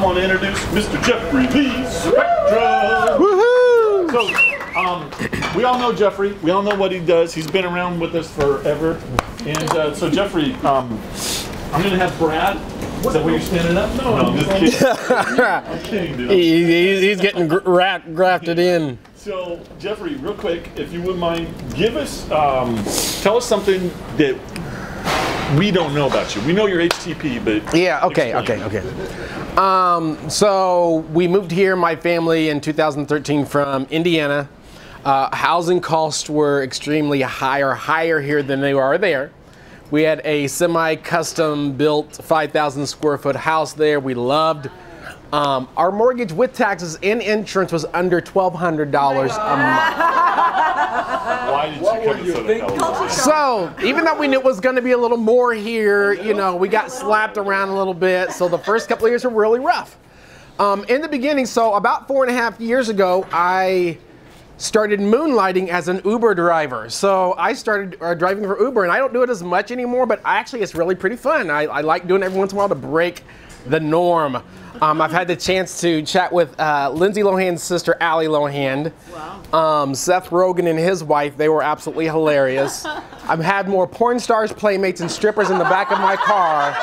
I'm going to introduce Mr. Jeffrey Lee Spectrum. Woohoo! So, we all know Jeffrey. We all know what he does. He's been around with us forever. And so, Jeffrey, I'm going to have Brad. Is that where you're standing up? No, I'm just kidding. I'm kidding, dude. He's getting grafted in. So, Jeffrey, real quick, if you wouldn't mind, give us, tell us something that we don't know about you. We know you're HTP, but yeah, okay. So we moved here, my family, in 2013 from Indiana. Housing costs were extremely higher here than they are there. We had a semi-custom built 5,000 square foot house there. We loved. Our mortgage with taxes and insurance was under $1,200 a month. Why did you come to Southern? So even though we knew it was going to be a little more here, you know, we got slapped around a little bit. So the first couple of years were really rough. In the beginning, so about 4.5 years ago, I started moonlighting as an Uber driver. So I started driving for Uber, and I don't do it as much anymore, but actually it's really pretty fun. I like doing it every once in a while to break the norm. I've had the chance to chat with Lindsay Lohan's sister, Allie Lohan. Wow. Seth Rogen and his wife, they were absolutely hilarious. I've had more porn stars, playmates, and strippers in the back of my car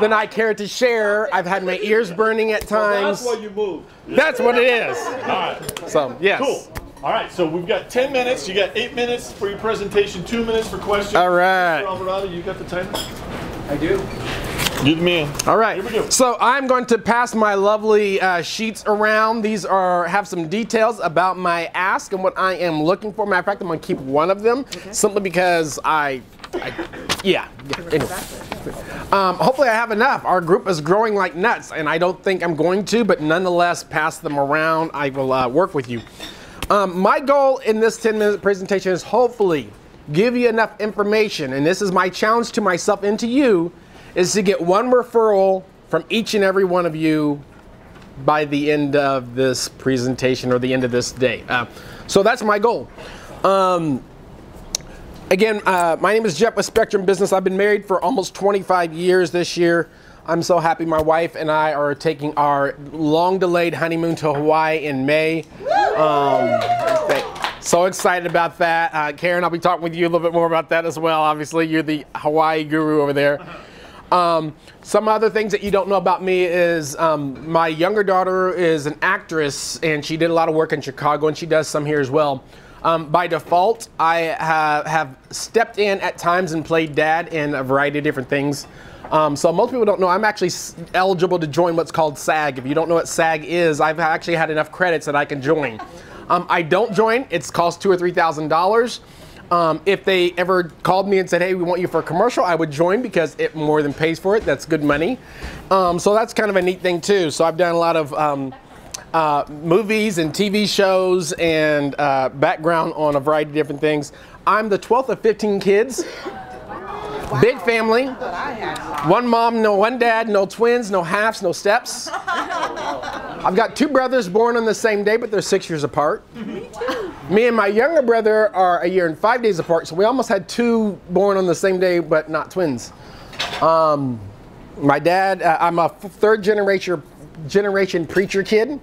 than I care to share. I've had my ears burning at times. That's why you moved. That's what it is. All right. So, yes. Cool. All right, so we've got 10 minutes. You got 8 minutes for your presentation, 2 minutes for questions. All right. Mr. Alvarado, you got the timer? I do. You're the man. All right. Here we go. So I'm going to pass my lovely sheets around. These have some details about my ask and what I am looking for. Matter of fact, I'm going to keep one of them simply because yeah. Anyway. Hopefully I have enough. Our group is growing like nuts, and I don't think I'm going to, but nonetheless, pass them around. I will work with you. My goal in this 10-minute presentation is hopefully give you enough information, and this is my challenge to myself and to you, is to get one referral from each and every one of you by the end of this presentation or the end of this day. So that's my goal. Again, my name is Jeff with Spectrum Business. I've been married for almost 25 years this year. I'm so happy my wife and I are taking our long-delayed honeymoon to Hawaii in May. So excited about that. Karen, I'll be talking with you a little bit more about that as well. Obviously, you're the Hawaii guru over there. Some other things that you don't know about me is my younger daughter is an actress, and she did a lot of work in Chicago, and she does some here as well. By default, I have stepped in at times and played dad in a variety of different things. So most people don't know I'm actually eligible to join what's called SAG. If you don't know what SAG is, I've actually had enough credits that I can join. I don't join. It's cost $2,000 or $3,000. If they ever called me and said, hey, we want you for a commercial, I would join because it more than pays for it. That's good money. So that's kind of a neat thing too. So I've done a lot of movies and TV shows and background on a variety of different things. I'm the 12th of 15 kids. Big family. One mom, one dad, no twins, no halves, no steps. I've got 2 brothers born on the same day, but they're 6 years apart. Me too. Me and my younger brother are 1 year and 5 days apart, so we almost had 2 born on the same day, but not twins. My dad, I'm a 3rd generation preacher kid.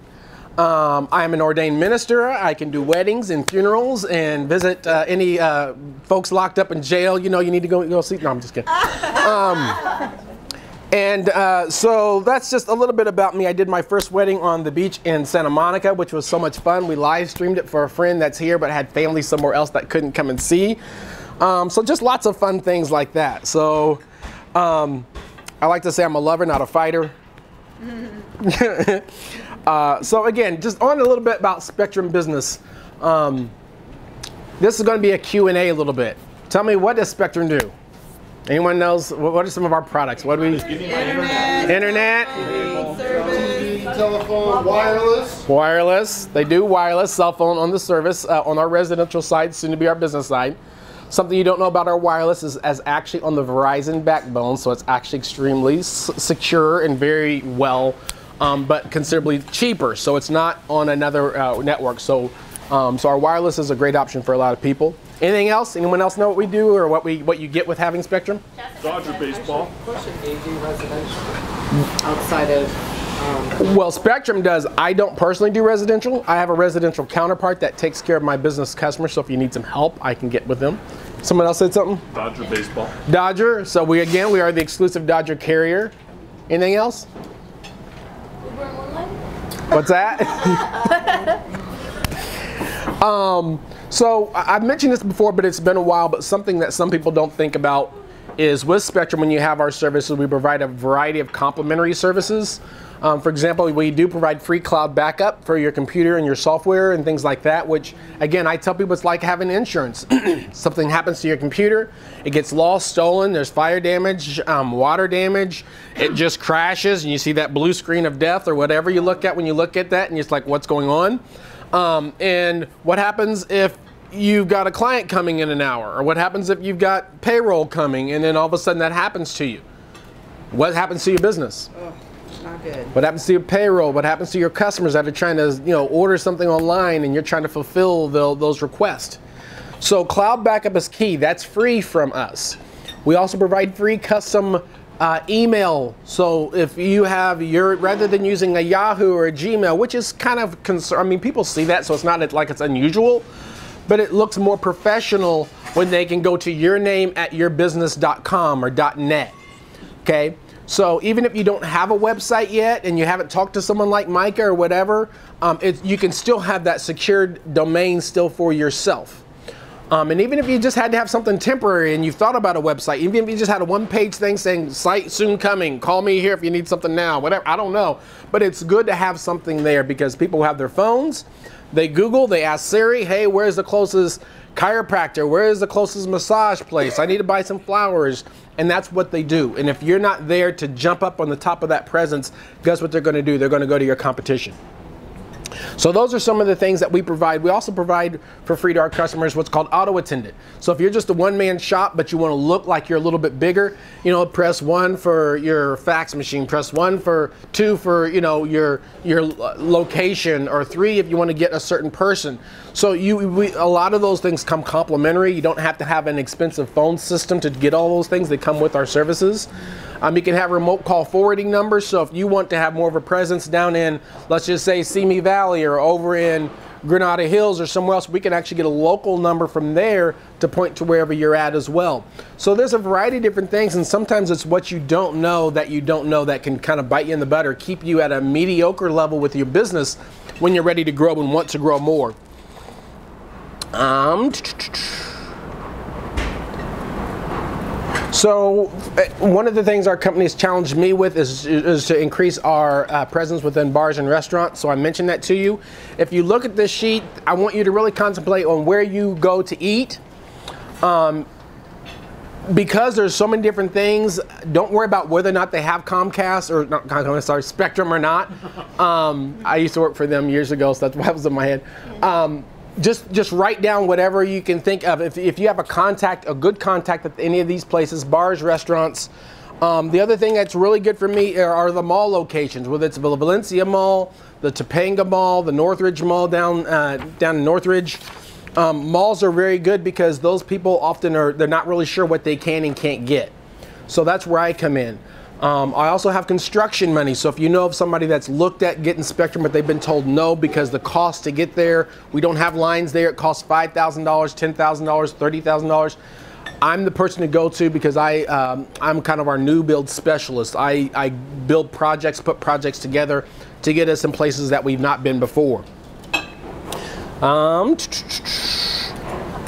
I'm an ordained minister. I can do weddings and funerals and visit any folks locked up in jail. You know, you need to go see. No, I'm just kidding. So that's just a little bit about me. I did my first wedding on the beach in Santa Monica, which was so much fun. We live streamed it for a friend that's here but had family somewhere else that couldn't come and see. So just lots of fun things like that. So I like to say I'm a lover, not a fighter. So again, just on a little bit about Spectrum Business. This is going to be a Q&A a little bit. Tell me, what does Spectrum do? Anyone knows? What are some of our products? What do we? Internet. TV, telephone, wireless. Wireless. They do wireless, cell phone on the service, on our residential side, soon to be our business side. Something you don't know about our wireless is actually on the Verizon backbone, so it's actually extremely secure and very well, but considerably cheaper. So it's not on another network. So So our wireless is a great option for a lot of people. Anything else? Anyone else know what we do or what you get with having Spectrum? Dodger baseball. Question, do you do residential outside of? Well, Spectrum does. I don't personally do residential. I have a residential counterpart that takes care of my business customers. So if you need some help, I can get with them. Someone else said something? Dodger baseball. Dodger. So we are the exclusive Dodger carrier. Anything else? What's that? So I've mentioned this before, but it's been a while, but something that some people don't think about is with Spectrum, when you have our services, we provide a variety of complimentary services. For example, we do provide free cloud backup for your computer and your software and things like that, which again, I tell people it's like having insurance. Something happens to your computer, it gets lost, stolen, there's fire damage, water damage, it just crashes and you see that blue screen of death or whatever you look at when you look at that and it's like, what's going on? And what happens if you've got a client coming in an hour? Or what happens if you've got payroll coming and then all of a sudden that happens to you? What happens to your business? Oh, not good. What happens to your payroll? What happens to your customers that are trying to, order something online and you're trying to fulfill those requests? So cloud backup is key. That's free from us. We also provide free custom email. So if you have rather than using a Yahoo or a Gmail, which is kind of people see that, so it's not like it's unusual, but it looks more professional when they can go to yourname@yourbusiness.com or .net. Okay, so even if you don't have a website yet and you haven't talked to someone like Micah or whatever, you can still have that secured domain still for yourself. And even if you just had to have something temporary and you've thought about a website, even if you just had a one-page thing saying site soon coming, call me here if you need something now, whatever, I don't know. But it's good to have something there because people have their phones, they Google, they ask Siri, hey, where's the closest chiropractor? Where is the closest massage place? I need to buy some flowers. And that's what they do. And if you're not there to jump up on the top of that presence, guess what they're going to do? They're going to go to your competition. So those are some of the things that we provide. We also provide for free to our customers what's called auto attendant. So if you're just a one-man shop, but you want to look like you're a little bit bigger, press 1 for your fax machine, press 2 for your location, or 3 if you want to get a certain person. So a lot of those things come complimentary. You don't have to have an expensive phone system to get all those things. They come with our services. You can have remote call forwarding numbers. So if you want to have more of a presence down in, let's just say, Simi Valley or over in Granada Hills or somewhere else, we can actually get a local number from there to point to wherever you're at as well. So there's a variety of different things, and sometimes it's what you don't know that can kind of bite you in the butt or keep you at a mediocre level with your business when you're ready to grow and want to grow more. So one of the things our company has challenged me with is to increase our presence within bars and restaurants. So I mentioned that to you. If you look at this sheet, I want you to really contemplate on where you go to eat. Because there's so many different things, don't worry about whether or not they have Comcast or not Comcast, sorry, Spectrum or not. I used to work for them years ago, so that's what was in my head. Just write down whatever you can think of. If you have a good contact at any of these places, bars, restaurants. The other thing that's really good for me are the mall locations, whether it's the Valencia Mall, the Topanga Mall, the Northridge Mall down in Northridge. Malls are very good because those people often they're not really sure what they can and can't get. So that's where I come in. I also have construction money, so if you know of somebody that's looked at getting Spectrum but they've been told no because the cost to get there, we don't have lines there, it costs $5,000, $10,000, $30,000. I'm the person to go to because I'm kind of our new build specialist. I build projects, put projects together to get us in places that we've not been before.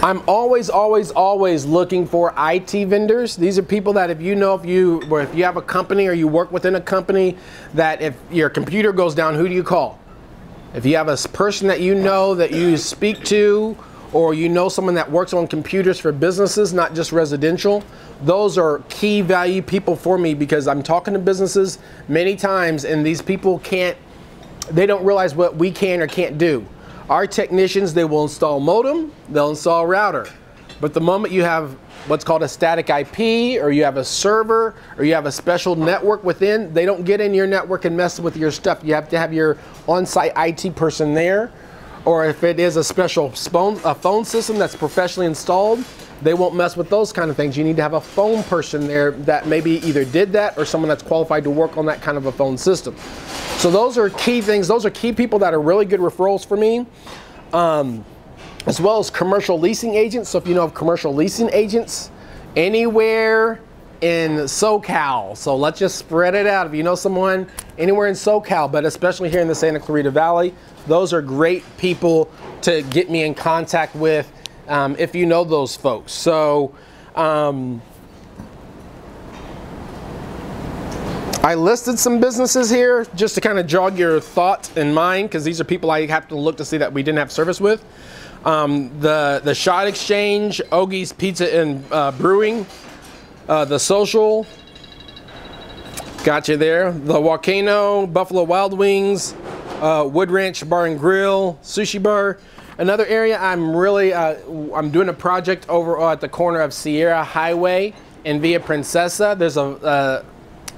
I'm always looking for IT vendors. These are people that if you have a company or you work within a company, that if your computer goes down, who do you call? If you have a person that you speak to, or someone that works on computers for businesses, not just residential, those are key value people for me because I'm talking to businesses many times and these people they don't realize what we can or can't do. Our technicians, they will install modem, they'll install a router. But the moment you have what's called a static IP, or you have a server, or you have a special network within, they don't get in your network and mess with your stuff. You have to have your on-site IT person there. or if it is a special phone system that's professionally installed, they won't mess with those kind of things. You need to have a phone person there that maybe either did that or someone that's qualified to work on that kind of a phone system. So those are key things. Those are key people that are really good referrals for me. As well as commercial leasing agents. So if you know of commercial leasing agents anywhere in SoCal, so let's just spread it out. If you know someone anywhere in SoCal, but especially here in the Santa Clarita Valley, those are great people to get me in contact with if you know those folks. So I listed some businesses here just to kind of jog your thought in mind, because these are people I have to look to see that we didn't have service with. The Shot Exchange, Ogie's Pizza and Brewing, The Social, got you there. The Volcano, Buffalo Wild Wings, Wood Ranch Bar and Grill, Sushi Bar. Another area I'm really, I'm doing a project over at the corner of Sierra Highway and Via Princesa. There's a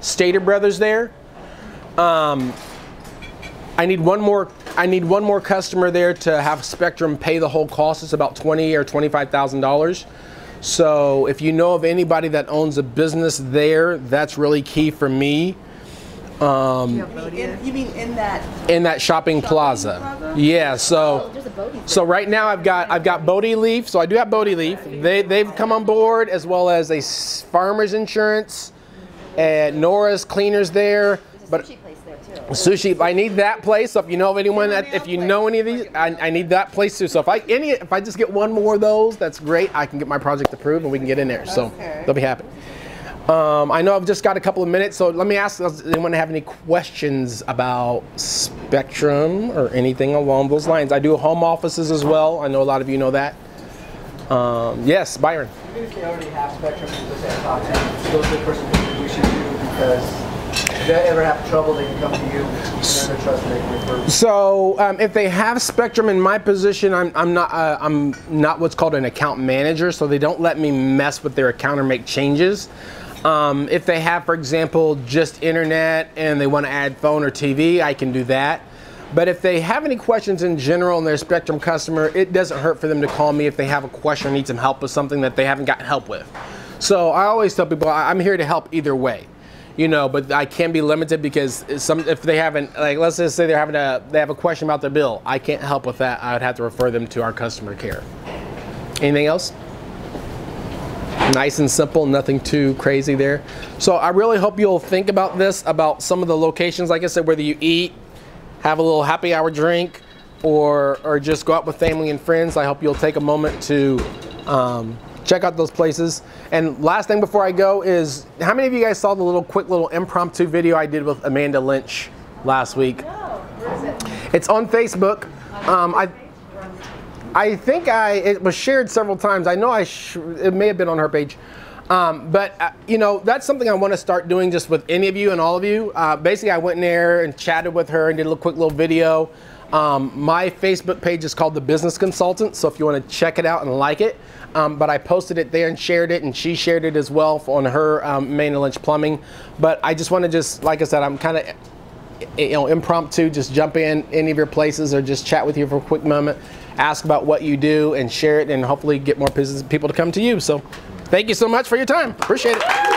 Stater Brothers there. I need one more customer there to have Spectrum pay the whole cost. It's about $20,000 or $25,000. So if you know of anybody that owns a business there, that's really key for me. You mean in that shopping plaza? Yeah. So right now I've got Bodie Leaf. So I do have Bodie Leaf. They've come on board, as well as a Farmers Insurance, and Nora's Cleaners there. But sushi, I need that place. So if you know of anyone if you know any of these, I need that place too. So if I just get one more of those, that's great. I can get my project approved and we can get in there. So they'll be happy. I know I've just got a couple of minutes, so let me ask, does anyone have any questions about Spectrum or anything along those lines? I do home offices as well. I know a lot of you know that. Yes, Byron. Even if they already have Spectrum, those are the person that we should do, because if they ever have trouble, they can come to you, and they're trusted, they can refer. So if they have Spectrum in my position, I'm not what's called an account manager, so they don't let me mess with their account or make changes. If they have, for example, just internet and they want to add phone or TV, I can do that. But if they have any questions in general and they're a Spectrum customer, it doesn't hurt for them to call me if they have a question or need some help with something that they haven't gotten help with. So I always tell people I'm here to help either way, you know, but I can be limited because if they haven't, like, let's just say they have a question about their bill, I can't help with that. I would have to refer them to our customer care. Anything else? Nice and simple, nothing too crazy there. So I really hope you'll think about this, about some of the locations, like I said, whether you eat, have a little happy hour drink, or just go out with family and friends. I hope you'll take a moment to check out those places. And last thing before I go is, how many of you guys saw the quick little impromptu video I did with Amanda Lynch last week? No, where is it? It's on Facebook. I think it was shared several times. I know it may have been on her page. But you know, that's something I want to start doing just with any of you and all of you. Basically, I went in there and chatted with her and did a quick little video. My Facebook page is called The Business Consultant, so if you want to check it out and like it. But I posted it there and shared it, and she shared it as well on her Amanda Lynch Plumbing. But I just want to like I said, I'm kind of impromptu, just jump in any of your places or just chat with you for a quick moment, ask about what you do and share it, and hopefully get more people to come to you. So thank you so much for your time. Appreciate it.